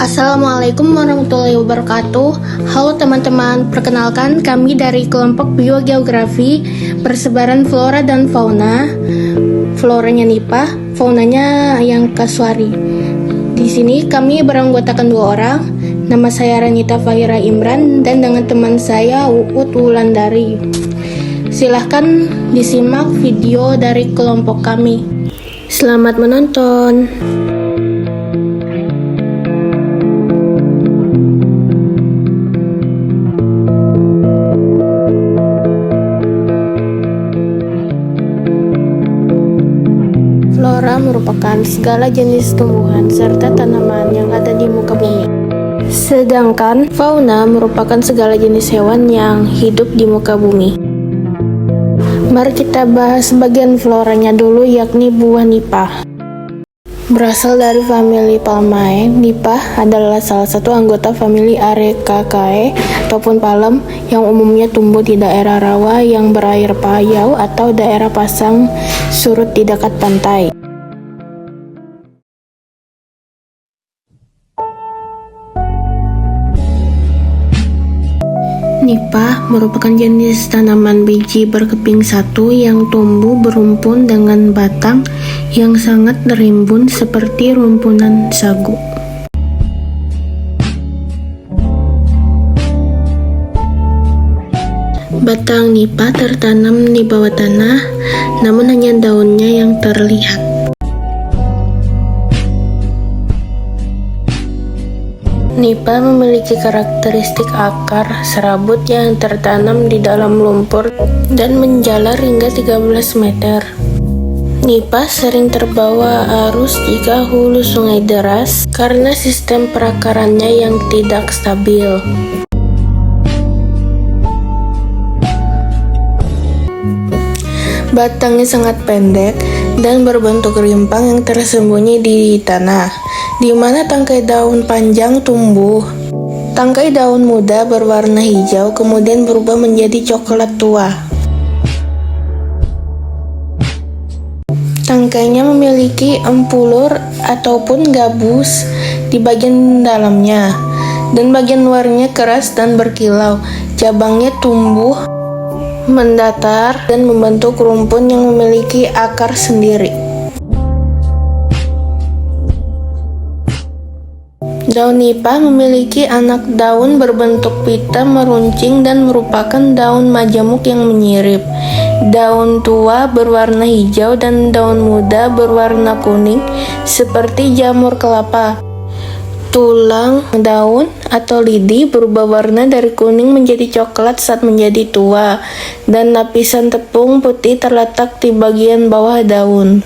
Assalamualaikum warahmatullahi wabarakatuh. Halo teman-teman, perkenalkan kami dari kelompok biogeografi persebaran flora dan fauna. Floranya NIPA, faunanya yang kasuari. Di sini kami beranggotakan 2 orang. Nama saya Ranita Fahira Imran dan dengan teman saya Uut Wulandari. Silahkan disimak video dari kelompok kami. Selamat menonton. Flora merupakan segala jenis tumbuhan serta tanaman yang ada di muka bumi. Sedangkan fauna merupakan segala jenis hewan yang hidup di muka bumi. Mari kita bahas bagian floranya dulu, yakni buah nipah. Berasal dari famili Palmae, nipah adalah salah satu anggota famili Arecaceae ataupun palem yang umumnya tumbuh di daerah rawa yang berair payau atau daerah pasang surut di dekat pantai. Nipah merupakan jenis tanaman biji berkeping satu yang tumbuh berumpun dengan batang yang sangat rimbun seperti rumpunan sagu. Batang nipah tertanam di bawah tanah, namun hanya daunnya yang terlihat. Nipah memiliki karakteristik akar serabut yang tertanam di dalam lumpur dan menjalar hingga 13 meter. Nipah sering terbawa arus jika hulu sungai deras karena sistem perakarannya yang tidak stabil. Batangnya sangat pendek dan berbentuk rimpang yang tersembunyi di tanah, di mana tangkai daun panjang tumbuh. Tangkai daun muda berwarna hijau kemudian berubah menjadi coklat tua. Tangkainya memiliki empulur ataupun gabus di bagian dalamnya, dan bagian luarnya keras dan berkilau. Cabangnya tumbuh mendatar dan membentuk rumpun yang memiliki akar sendiri. Daun nipah memiliki anak daun berbentuk pita meruncing dan merupakan daun majemuk yang menyirip. Daun tua berwarna hijau dan daun muda berwarna kuning seperti jamur kelapa. Tulang daun atau lidi berubah warna dari kuning menjadi coklat saat menjadi tua, dan lapisan tepung putih terletak di bagian bawah daun.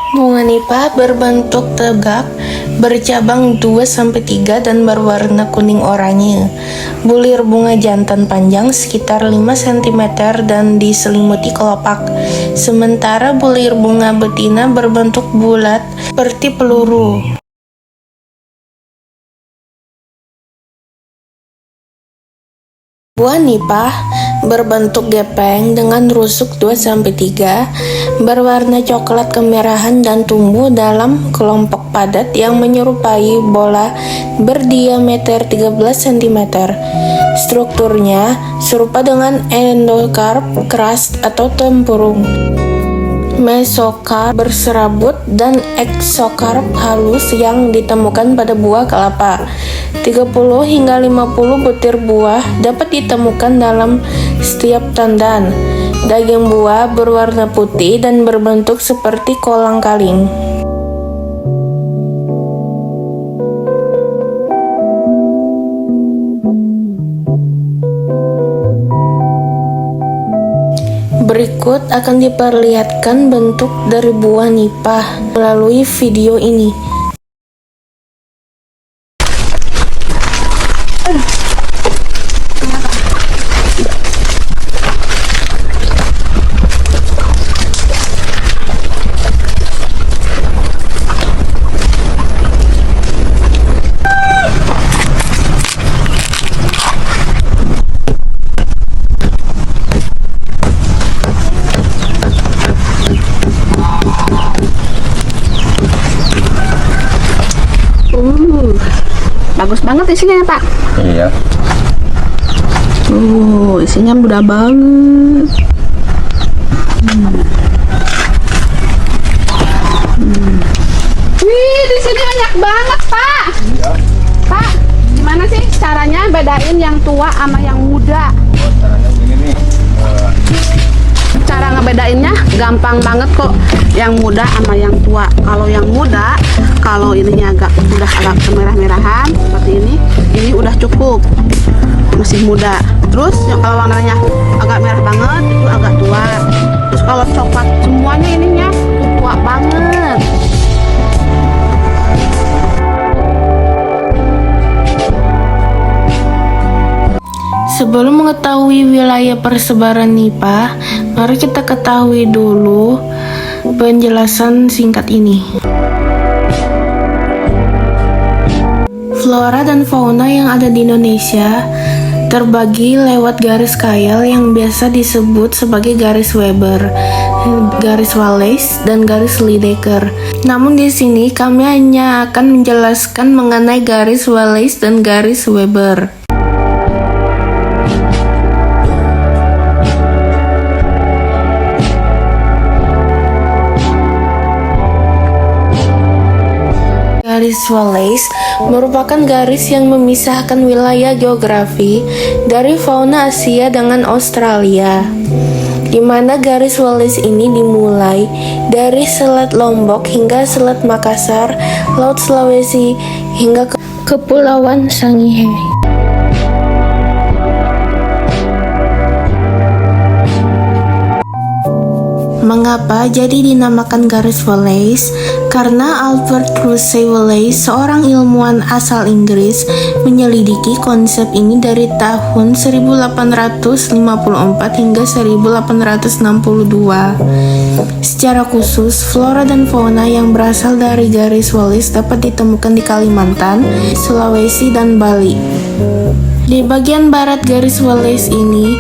Bunga nipah berbentuk tegak, bercabang 2-3 dan berwarna kuning oranye. Bulir bunga jantan panjang sekitar 5 cm dan diselimuti kelopak. Sementara bulir bunga betina berbentuk bulat seperti peluru. Buah nipah berbentuk gepeng dengan rusuk 2-3, berwarna coklat kemerahan dan tumbuh dalam kelompok padat yang menyerupai bola berdiameter 13 cm. Strukturnya serupa dengan endokarp keras atau tempurung. Mesokarp berserabut dan eksokarp halus yang ditemukan pada buah kelapa. 30 hingga 50 butir buah dapat ditemukan dalam setiap tandan. Daging buah berwarna putih dan berbentuk seperti kolang-kaling. Berikut akan diperlihatkan bentuk dari buah nipah melalui video ini. Bagus banget isinya ya Pak. Iya. Isinya mudah banget. Wih, di sini banyak banget Pak. Iya. Pak, gimana sih caranya bedain yang tua sama yang muda? Caranya begini nih. Cara ngebedainnya gampang banget kok. Yang muda sama yang tua. Kalau yang muda, kalau ininya udah agak kemerah-merahan seperti ini udah cukup, masih muda. Terus kalau warnanya agak merah banget itu agak tua. Terus kalau coklat semuanya ininya tua banget. Sebelum mengetahui wilayah persebaran nipah, mari kita ketahui dulu penjelasan singkat ini. Flora dan fauna yang ada di Indonesia terbagi lewat garis Kayal yang biasa disebut sebagai garis Weber, garis Wallace, dan garis Lydekker. Namun di sini kami hanya akan menjelaskan mengenai garis Wallace dan garis Weber. Garis Wallace merupakan garis yang memisahkan wilayah geografi dari fauna Asia dengan Australia, di mana garis Wallace ini dimulai dari Selat Lombok hingga Selat Makassar, Laut Sulawesi, hingga ke Kepulauan Sangihe. Mengapa jadi dinamakan garis Wallace? Karena Albert Russel Wallace, seorang ilmuwan asal Inggris, menyelidiki konsep ini dari tahun 1854 hingga 1862. Secara khusus, flora dan fauna yang berasal dari garis Wallace dapat ditemukan di Kalimantan, Sulawesi, dan Bali. Di bagian barat garis Wallace ini,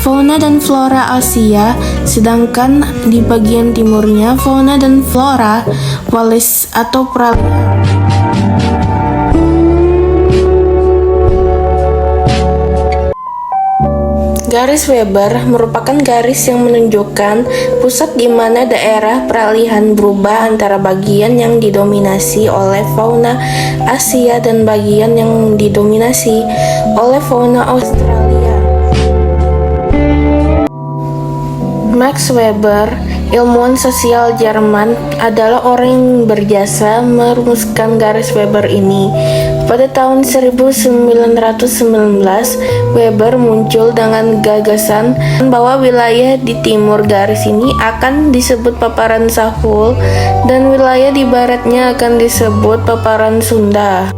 fauna dan flora Asia, sedangkan di bagian timurnya fauna dan flora Wallace atau peralihan. Garis Weber merupakan garis yang menunjukkan pusat di mana daerah peralihan berubah antara bagian yang didominasi oleh fauna Asia dan bagian yang didominasi oleh fauna Australia. Max Weber, ilmuwan sosial Jerman, adalah orang yang berjasa merumuskan garis Weber ini. Pada tahun 1919, Weber muncul dengan gagasan bahwa wilayah di timur garis ini akan disebut paparan Sahul dan wilayah di baratnya akan disebut paparan Sunda.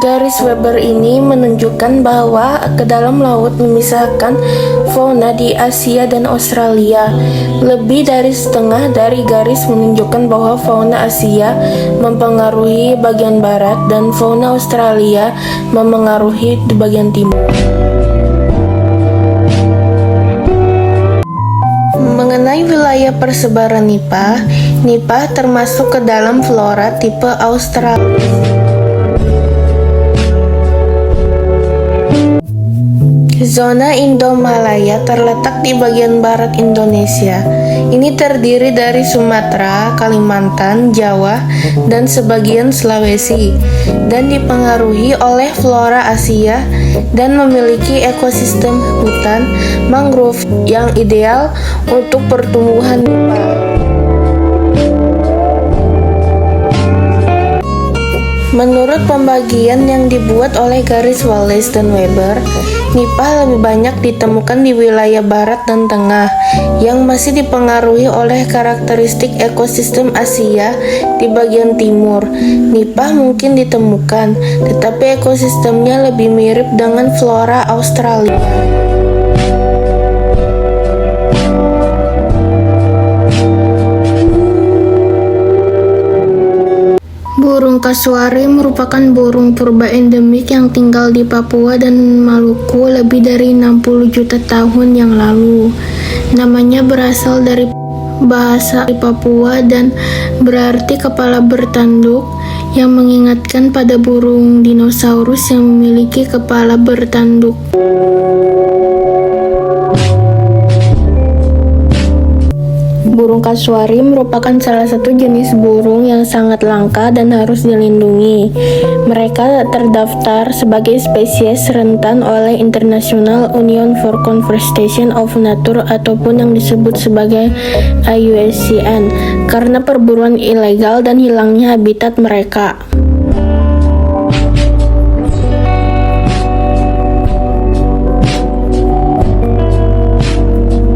Garis Weber ini menunjukkan bahwa ke dalam laut memisahkan fauna di Asia dan Australia. Lebih dari setengah dari garis menunjukkan bahwa fauna Asia mempengaruhi bagian barat dan fauna Australia memengaruhi di bagian timur. Mengenai wilayah persebaran nipah, nipah termasuk ke dalam flora tipe Australia. Zona Indo-Malaya terletak di bagian barat Indonesia. Ini terdiri dari Sumatera, Kalimantan, Jawa, dan sebagian Sulawesi, dan dipengaruhi oleh flora Asia dan memiliki ekosistem hutan mangrove yang ideal untuk pertumbuhan nipah. Menurut pembagian yang dibuat oleh garis Wallace dan Weber, nipah lebih banyak ditemukan di wilayah barat dan tengah yang masih dipengaruhi oleh karakteristik ekosistem Asia. Di bagian timur, nipah mungkin ditemukan, tetapi ekosistemnya lebih mirip dengan flora Australia. Burung kasuari merupakan burung purba endemik yang tinggal di Papua dan Maluku lebih dari 60 juta tahun yang lalu. Namanya berasal dari bahasa Papua dan berarti kepala bertanduk, yang mengingatkan pada burung dinosaurus yang memiliki kepala bertanduk. Burung kasuari merupakan salah satu jenis burung yang sangat langka dan harus dilindungi. Mereka terdaftar sebagai spesies rentan oleh International Union for Conservation of Nature ataupun yang disebut sebagai IUCN karena perburuan ilegal dan hilangnya habitat mereka.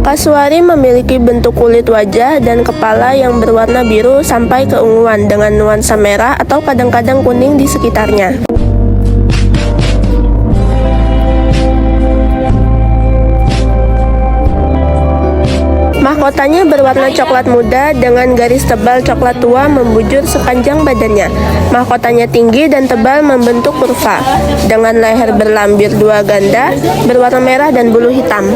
Kasuari memiliki bentuk kulit wajah dan kepala yang berwarna biru sampai keunguan dengan nuansa merah atau kadang-kadang kuning di sekitarnya. Mahkotanya berwarna coklat muda dengan garis tebal coklat tua membujur sepanjang badannya. Mahkotanya tinggi dan tebal membentuk kurva, dengan leher berlambir dua ganda berwarna merah dan bulu hitam.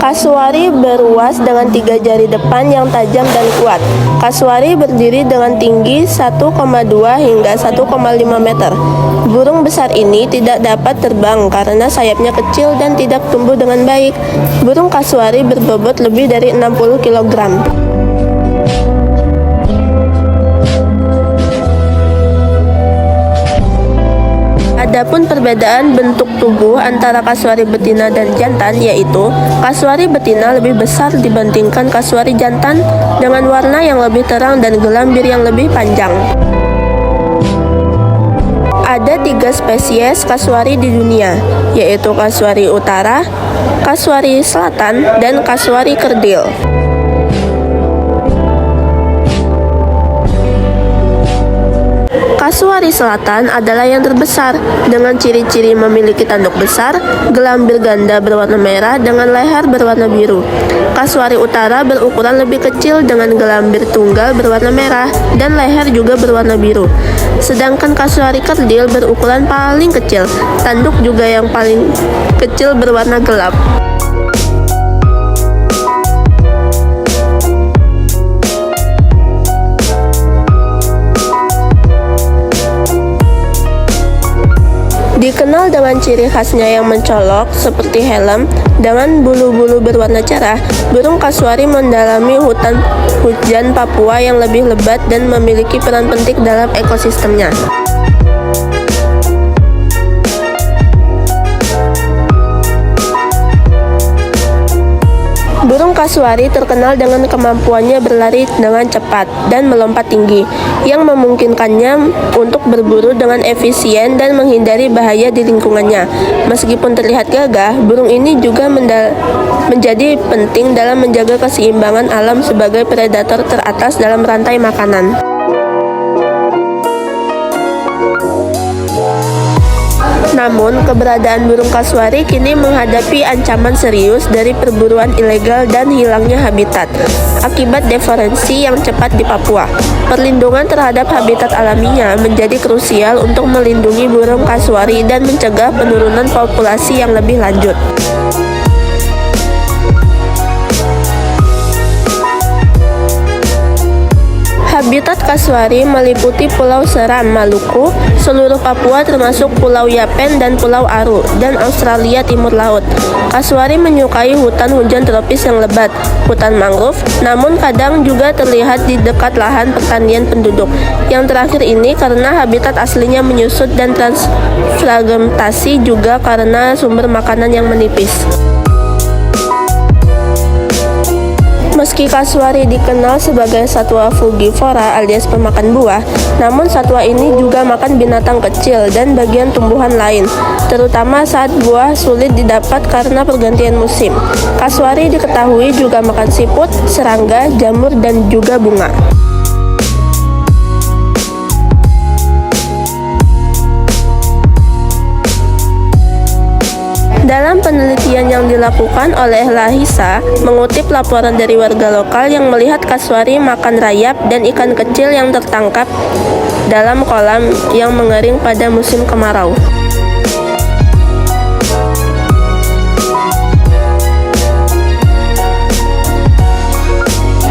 Kasuari beruas dengan 3 jari depan yang tajam dan kuat. Kasuari berdiri dengan tinggi 1,2 hingga 1,5 meter. Burung besar ini tidak dapat terbang karena sayapnya kecil dan tidak tumbuh dengan baik. Burung kasuari berbobot lebih dari 60 kg. Adapun perbedaan bentuk tubuh antara kasuari betina dan jantan yaitu kasuari betina lebih besar dibandingkan kasuari jantan dengan warna yang lebih terang dan gelambir yang lebih panjang. Ada 3 spesies kasuari di dunia, yaitu kasuari utara, kasuari selatan, dan kasuari kerdil. Kasuari selatan adalah yang terbesar, dengan ciri-ciri memiliki tanduk besar, gelambir ganda berwarna merah dengan leher berwarna biru. Kasuari utara berukuran lebih kecil dengan gelambir tunggal berwarna merah dan leher juga berwarna biru. Sedangkan kasuari kerdil berukuran paling kecil, tanduk juga yang paling kecil berwarna gelap. Dikenal dengan ciri khasnya yang mencolok seperti helm dengan bulu-bulu berwarna cerah, burung kasuari mendalami hujan Papua yang lebih lebat dan memiliki peran penting dalam ekosistemnya. Burung kasuari terkenal dengan kemampuannya berlari dengan cepat dan melompat tinggi, yang memungkinkannya untuk berburu dengan efisien dan menghindari bahaya di lingkungannya. Meskipun terlihat gagah, burung ini juga menjadi penting dalam menjaga keseimbangan alam sebagai predator teratas dalam rantai makanan. Namun, keberadaan burung kasuari kini menghadapi ancaman serius dari perburuan ilegal dan hilangnya habitat akibat deforestasi yang cepat di Papua. Perlindungan terhadap habitat alaminya menjadi krusial untuk melindungi burung kasuari dan mencegah penurunan populasi yang lebih lanjut. Habitat kasuari meliputi Pulau Seram, Maluku, seluruh Papua termasuk Pulau Yapen dan Pulau Aru, dan Australia Timur Laut. Kasuari menyukai hutan hujan tropis yang lebat, hutan mangrove, namun kadang juga terlihat di dekat lahan pertanian penduduk. Yang terakhir ini karena habitat aslinya menyusut dan transfragmentasi juga karena sumber makanan yang menipis. Meski kasuari dikenal sebagai satwa frugivora alias pemakan buah, namun satwa ini juga makan binatang kecil dan bagian tumbuhan lain, terutama saat buah sulit didapat karena pergantian musim. Kasuari diketahui juga makan siput, serangga, jamur, dan juga bunga. Dalam penelitian yang dilakukan oleh Lahisa, mengutip laporan dari warga lokal yang melihat kasuari makan rayap dan ikan kecil yang tertangkap dalam kolam yang mengering pada musim kemarau.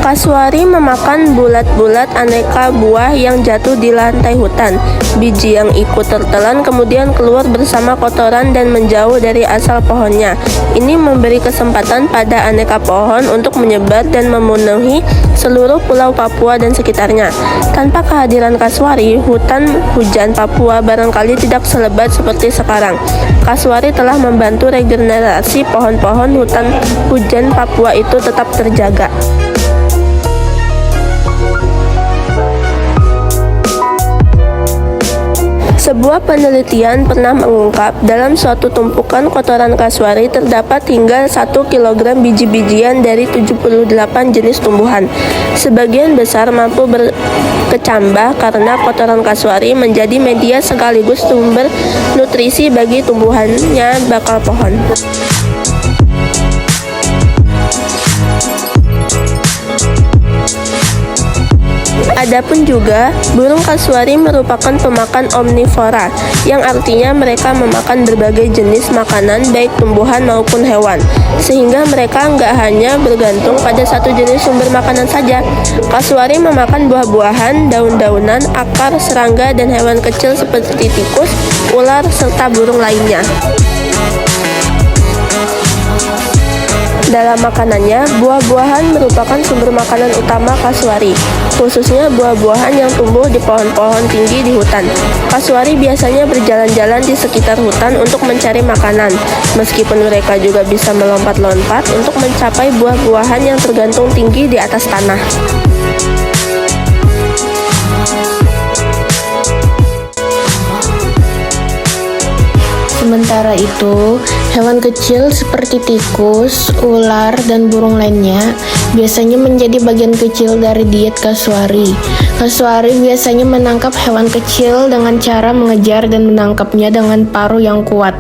Kasuari memakan bulat-bulat aneka buah yang jatuh di lantai hutan. Biji yang ikut tertelan kemudian keluar bersama kotoran dan menjauh dari asal pohonnya. Ini memberi kesempatan pada aneka pohon untuk menyebar dan memenuhi seluruh pulau Papua dan sekitarnya. Tanpa kehadiran kasuari, hutan hujan Papua barangkali tidak selebat seperti sekarang. Kasuari telah membantu regenerasi pohon-pohon hutan hujan Papua itu tetap terjaga. Sebuah penelitian pernah mengungkap dalam suatu tumpukan kotoran kasuari terdapat hingga 1 kg biji-bijian dari 78 jenis tumbuhan. Sebagian besar mampu berkecambah karena kotoran kasuari menjadi media sekaligus sumber nutrisi bagi tumbuhannya bakal pohon. Adapun juga, burung kasuari merupakan pemakan omnivora, yang artinya mereka memakan berbagai jenis makanan baik tumbuhan maupun hewan, sehingga mereka nggak hanya bergantung pada satu jenis sumber makanan saja. Kasuari memakan buah-buahan, daun-daunan, akar, serangga, dan hewan kecil seperti tikus, ular, serta burung lainnya. Dalam makanannya, buah-buahan merupakan sumber makanan utama kasuari, khususnya buah-buahan yang tumbuh di pohon-pohon tinggi di hutan. Kasuari biasanya berjalan-jalan di sekitar hutan untuk mencari makanan, meskipun mereka juga bisa melompat-lompat untuk mencapai buah-buahan yang tergantung tinggi di atas tanah. Sementara itu, hewan kecil seperti tikus, ular, dan burung lainnya biasanya menjadi bagian kecil dari diet kasuari. Kasuari biasanya menangkap hewan kecil dengan cara mengejar dan menangkapnya dengan paruh yang kuat.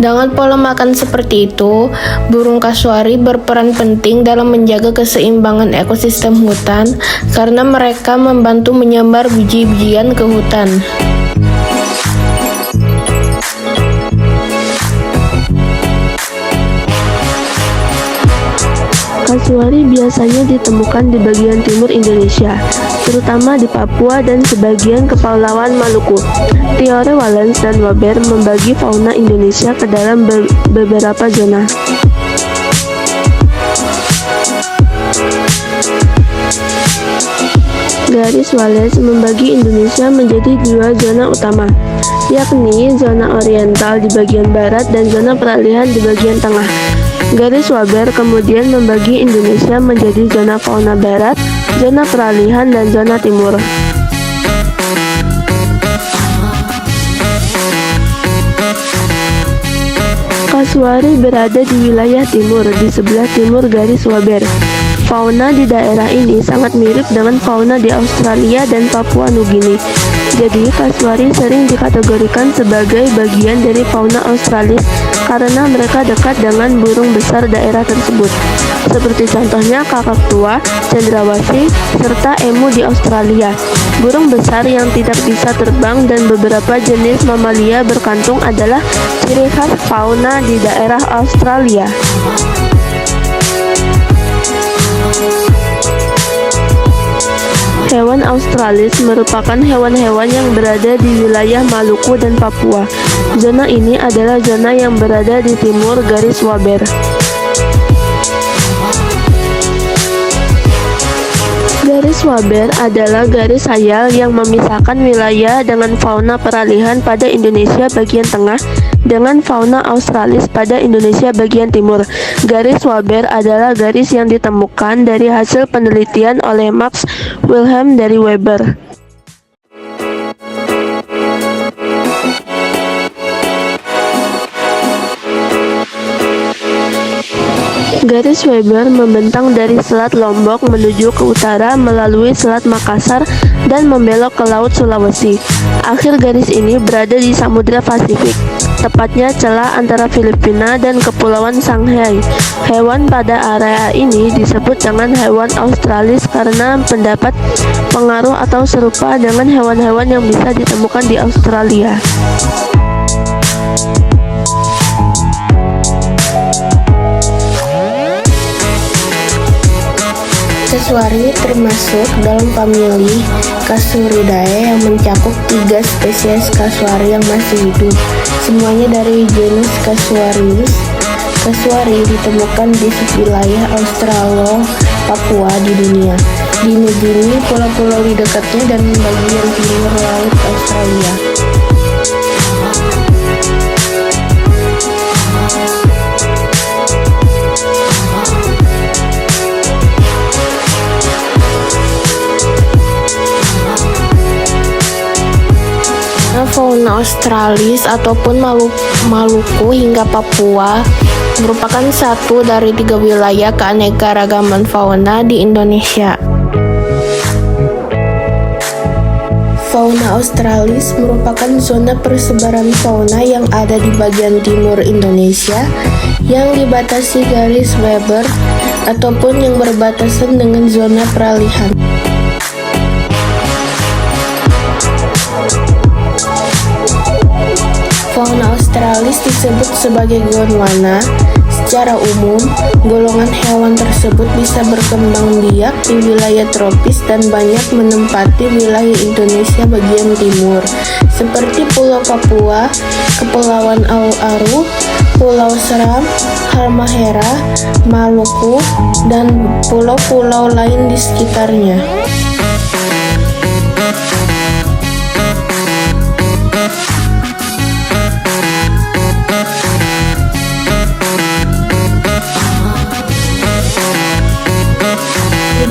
Dengan pola makan seperti itu, burung kasuari berperan penting dalam menjaga keseimbangan ekosistem hutan karena mereka membantu menyebar biji-bijian ke hutan. Kasuari biasanya ditemukan di bagian timur Indonesia, terutama di Papua dan sebagian Kepulauan Maluku. Teori Wallace dan Waber membagi fauna Indonesia ke dalam beberapa zona. Garis Wallace membagi Indonesia menjadi 2 zona utama, yakni zona oriental di bagian barat dan zona peralihan di bagian tengah. Garis Waber kemudian membagi Indonesia menjadi zona fauna barat, zona peralihan, dan zona timur. Kasuari berada di wilayah timur, di sebelah timur garis Waber. Fauna di daerah ini sangat mirip dengan fauna di Australia dan Papua Nugini. Jadi, kasuari sering dikategorikan sebagai bagian dari fauna Australis karena mereka dekat dengan burung besar daerah tersebut, seperti contohnya kakak tua, cendrawasih, serta emu di Australia. Burung besar yang tidak bisa terbang dan beberapa jenis mamalia berkantung adalah ciri khas fauna di daerah Australia. Hewan Australis merupakan hewan-hewan yang berada di wilayah Maluku dan Papua. Zona ini adalah zona yang berada di timur garis Waber. Garis Waber adalah garis hayal yang memisahkan wilayah dengan fauna peralihan pada Indonesia bagian tengah dengan fauna Australis pada Indonesia bagian timur. Garis Waber adalah garis yang ditemukan dari hasil penelitian oleh Max Wilhelm dari Weber. Garis Weber membentang dari Selat Lombok menuju ke utara melalui Selat Makassar dan membelok ke Laut Sulawesi. Akhir garis ini berada di Samudra Pasifik, tepatnya celah antara Filipina dan Kepulauan Shanghai. Hewan pada area ini disebut dengan hewan Australis karena mendapat pengaruh atau serupa dengan hewan-hewan yang bisa ditemukan di Australia. Kaswari termasuk dalam famili Kasuridae yang mencakup 3 spesies kasuari yang masih hidup. Semuanya dari genus Casuarius. Kasuari ditemukan di subwilayah Australo-Papua di dunia, di New Guinea, pulau-pulau di dekatnya, dan bagian timur laut Australia. Fauna Australis ataupun Maluku hingga Papua merupakan satu dari 3 wilayah keanekaragaman fauna di Indonesia. Fauna Australis merupakan zona persebaran fauna yang ada di bagian timur Indonesia yang dibatasi garis Weber ataupun yang berbatasan dengan zona peralihan. Fauna Australis disebut sebagai gondwana. Secara umum, golongan hewan tersebut bisa berkembang biak di wilayah tropis dan banyak menempati wilayah Indonesia bagian timur, seperti Pulau Papua, Kepulauan Aru, Pulau Seram, Halmahera, Maluku, dan pulau-pulau lain di sekitarnya.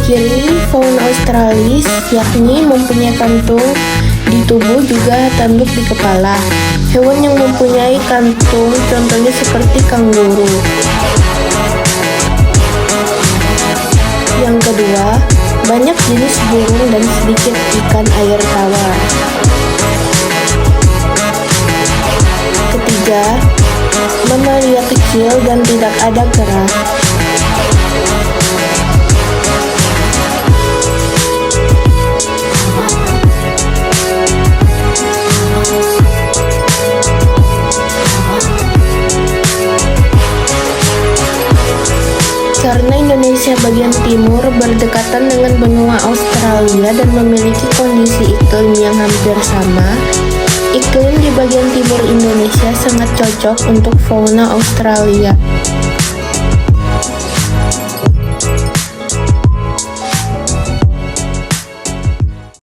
Ciri fauna Australis yakni mempunyai kantung di tubuh juga tanduk di kepala. Hewan yang mempunyai kantung contohnya seperti kanguru. Yang kedua, banyak jenis burung dan sedikit ikan air tawar. Ketiga, mamalia kecil dan tidak ada kera. Karena Indonesia bagian timur berdekatan dengan benua Australia dan memiliki kondisi iklim yang hampir sama, iklim di bagian timur Indonesia sangat cocok untuk fauna Australia.